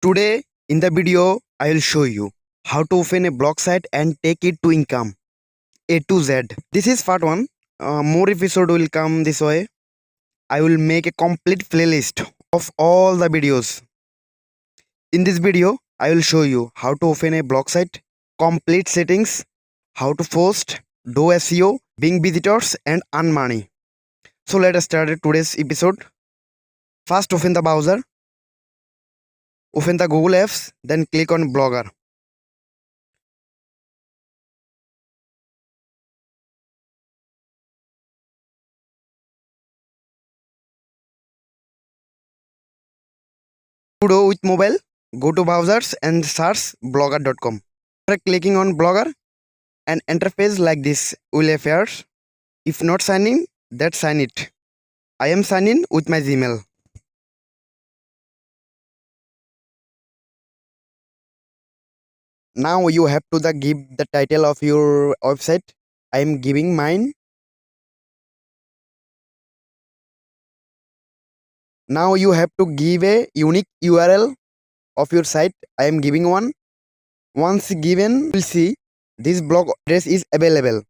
Today in the video I will show you how to open a blog site and take it to income A to Z. This is part 1. More episode will come this way. I will make a complete playlist of all the videos. In this video I will show you how to open a blog site, complete settings, how to post, do SEO, bring visitors and earn money. So let us start today's episode. First open the browser, open the Google Apps, then click on Blogger. To do with mobile, go to browsers and search blogger.com. After clicking on Blogger, an interface like this will appear. If not sign in, then sign it. I am signing in with my Gmail. Now you have to give the title of your website. I am giving mine. Now you have to give a unique URL of your site. I am giving one. Once given, you will see this blog address is available.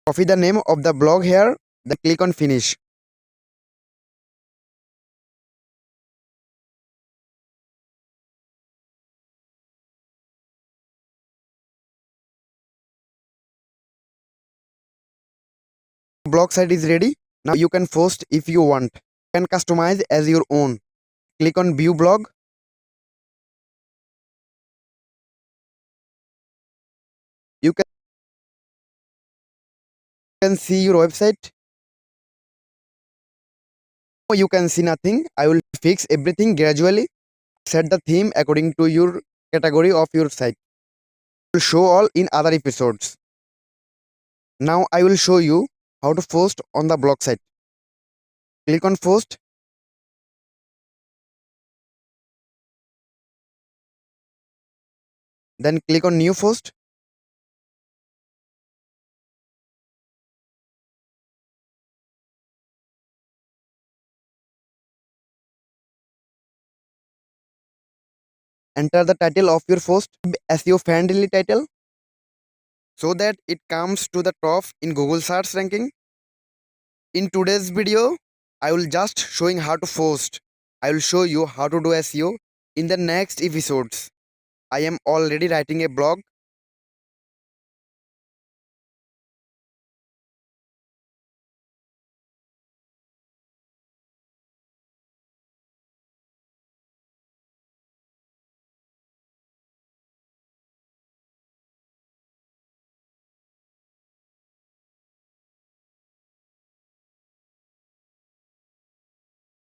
Copy the name of the blog here, then click on finish. Blog site is ready. Now you can post if you want. You can customize as your own. Click on view blog. You can see your website. You can see nothing. I will fix everything gradually. Set the theme according to your category of your site. I will show all in other episodes. Now I will show you how to post on the blog site. Click on post. Then click on new post. Enter the title of your post, SEO friendly title, so that it comes to the top in Google search ranking. In today's video, I will just showing how to post. I will show you how to do SEO in the next episodes. I am already writing a blog.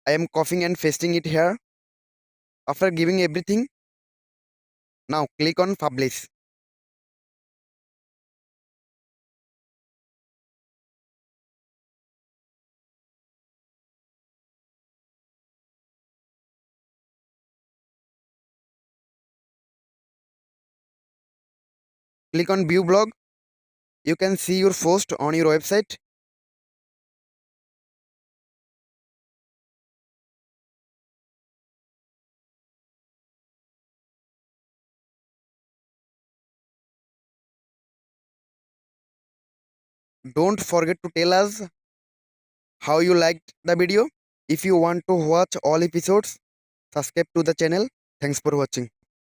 I am copying and pasting it here. After giving everything, now click on publish. Click on view blog. You can see your post on your website. Don't forget to tell us how you liked the video. If you want to watch all episodes, subscribe to the channel. Thanks for watching.